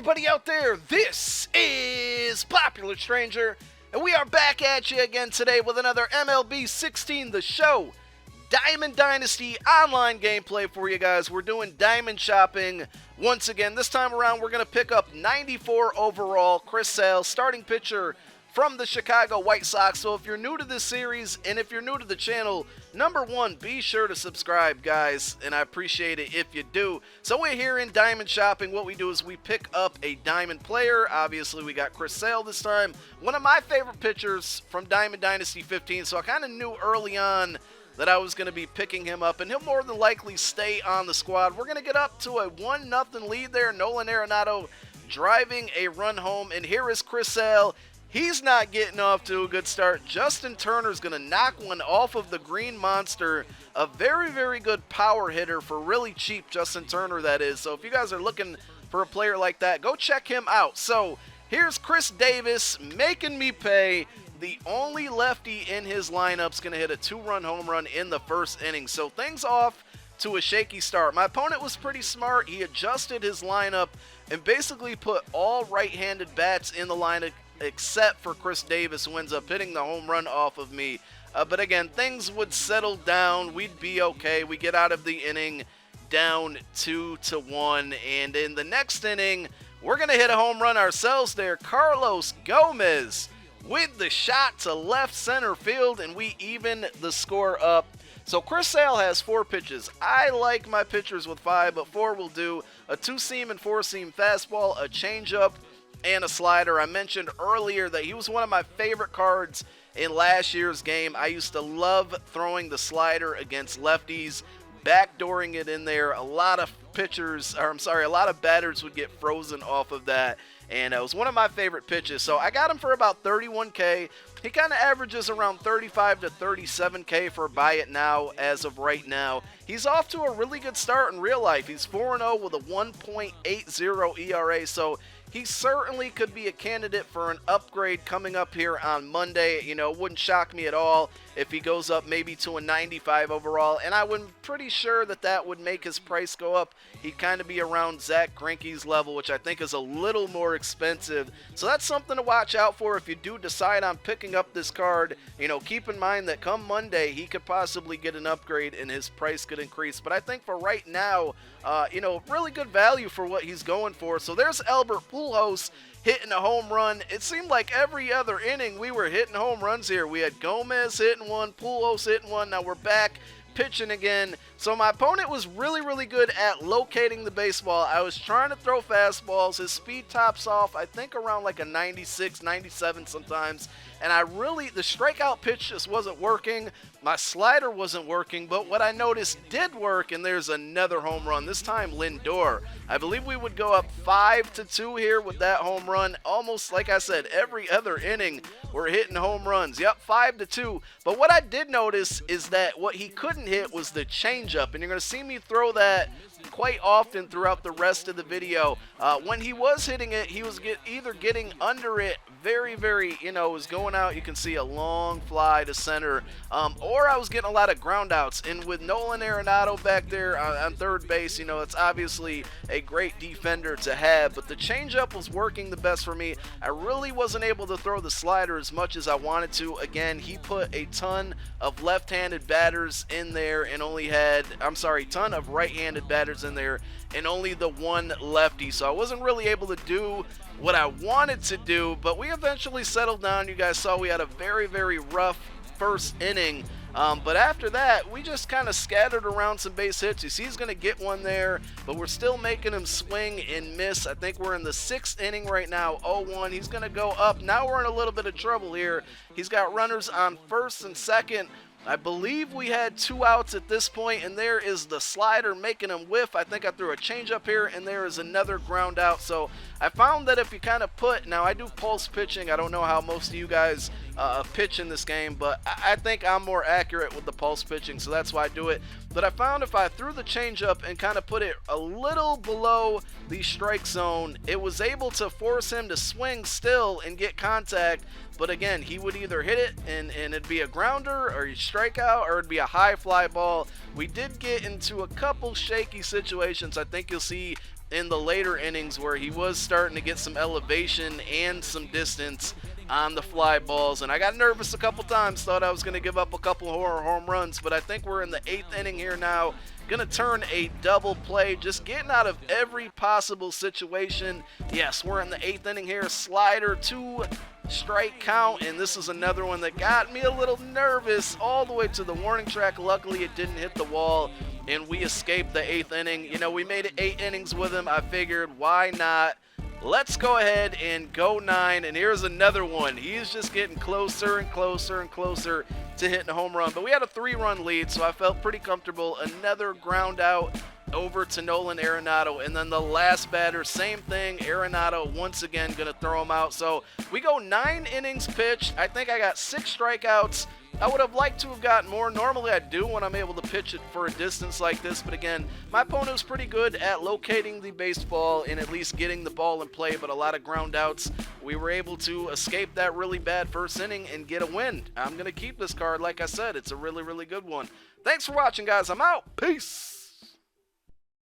everybody out there, this is Popular Stranger, and we are back at you again today with another MLB 16 The Show Diamond Dynasty online gameplay for you guys. We're doing diamond shopping once again. This time around, we're going to pick up 94 overall Chris Sale, starting pitcher from the Chicago White Sox. So if you're new to this series, and if you're new to the channel, number one, be sure to subscribe, guys, and I appreciate it if you do. So we're here in diamond shopping. What we do is we pick up a diamond player. Obviously, we got Chris Sale this time. One of my favorite pitchers from Diamond Dynasty 15, so I kind of knew early on that I was going to be picking him up, and he'll more than likely stay on the squad. We're going to get up to a 1-0 lead there. Nolan Arenado driving a run home, and here is Chris Sale. He's not getting off to a good start. Justin Turner's going to knock one off of the Green Monster. A very, very good power hitter for really cheap, Justin Turner, that is. So if you guys are looking for a player like that, go check him out. So here's Chris Davis making me pay. The only lefty in his lineup's going to hit a 2-run home run in the first inning. So things off to a shaky start. My opponent was pretty smart. He adjusted his lineup and basically put all right-handed bats in the lineup, except for Chris Davis, who ends up hitting the home run off of me. But again, things would settle down. We'd be okay. We get out of the inning down 2-1. And in the next inning, we're going to hit a home run ourselves there. Carlos Gomez with the shot to left center field, and we even the score up. So Chris Sale has 4 pitches. I like my pitchers with 5, but 4 will do. A 2-seam and 4-seam fastball, a changeup, and a slider. I mentioned earlier that he was one of my favorite cards in last year's game. I used to love throwing the slider against lefties, backdooring it in there. A lot of batters would get frozen off of that, and it was one of my favorite pitches. So I got him for about 31K. He kind of averages around 35 to 37K for buy it now as of right now. He's off to a really good start in real life. He's 4-0 with a 1.80 ERA, so he certainly could be a candidate for an upgrade coming up here on Monday. You know, it wouldn't shock me at all if he goes up maybe to a 95 overall, and I'm pretty sure that that would make his price go up. He'd kind of be around Zach Greinke's level, which I think is a little more expensive. So that's something to watch out for if you do decide on picking up this card. You know, keep in mind that come Monday, he could possibly get an upgrade and his price could increase. But I think for right now, you know, really good value for what he's going for. So there's Albert Pujols hitting a home run. It seemed like every other inning we were hitting home runs here. We had Gomez hitting one, Pujols hitting one. Now we're back pitching again. So my opponent was really, really good at locating the baseball. I was trying to throw fastballs. His speed tops off, I think, around like a 96, 97 sometimes. And the strikeout pitch just wasn't working. My slider wasn't working, but what I noticed did work, and there's another home run. This time, Lindor. I believe we would go up 5-2 here with that home run. Almost, like I said, every other inning, we're hitting home runs. Yep, 5-2. But what I did notice is that what he couldn't hit was the changeup, and you're going to see me throw that quite often throughout the rest of the video. When he was hitting it, he was either getting under it very, very, you know, was going out. You can see a long fly to center, or I was getting a lot of ground outs. And with Nolan Arenado back there on third base, you know, it's obviously a great defender to have, but the changeup was working the best for me. I really wasn't able to throw the slider as much as I wanted to. Again, he put a ton of left-handed batters in there and only had, ton of right-handed batters in there and only the one lefty. So I wasn't really able to do what I wanted to do, but we eventually settled down. You guys saw we had a very, very rough first inning. But after that, we just kind of scattered around some base hits. You see he's going to get one there, but we're still making him swing and miss. I think we're in the 6th inning right now, 0-1. He's going to go up. Now we're in a little bit of trouble here. He's got runners on first and second. I believe we had 2 outs at this point, and there is the slider making him whiff. I think I threw a changeup here, and there is another ground out. So I found that if you kind of now I do pulse pitching. I don't know how most of you guys pitch in this game, but I think I'm more accurate with the pulse pitching, so that's why I do it. But I found if I threw the changeup and kind of put it a little below the strike zone, it was able to force him to swing still and get contact. But again, he would either hit it and it'd be a grounder, or he'd strike out, or it'd be a high fly ball. We did get into a couple shaky situations. I think you'll see in the later innings where he was starting to get some elevation and some distance on the fly balls, and I got nervous a couple times, thought I was going to give up a couple home runs, but I think we're in the 8th inning here now. Gonna turn a double play, just getting out of every possible situation. Yes, we're in the 8th inning here. Slider, 2-strike count, and this is another one that got me a little nervous all the way to the warning track. Luckily, it didn't hit the wall, and we escaped the 8th inning. You know, we made it 8 innings with him. I figured, why not? Let's go ahead and go 9, and here's another one. He's just getting closer and closer and closer to hitting a home run, but we had a 3-run lead, so I felt pretty comfortable. Another ground out over to Nolan Arenado, and then the last batter, same thing. Arenado once again gonna throw him out. So we go 9 innings pitched. I think I got 6 strikeouts. I would have liked to have gotten more. Normally I do when I'm able to pitch it for a distance like this, but again, my opponent was pretty good at locating the baseball and at least getting the ball in play, but a lot of ground outs. We were able to escape that really bad first inning and get a win. I'm going to keep this card. Like I said, it's a really, really good one. Thanks for watching, guys. I'm out. Peace.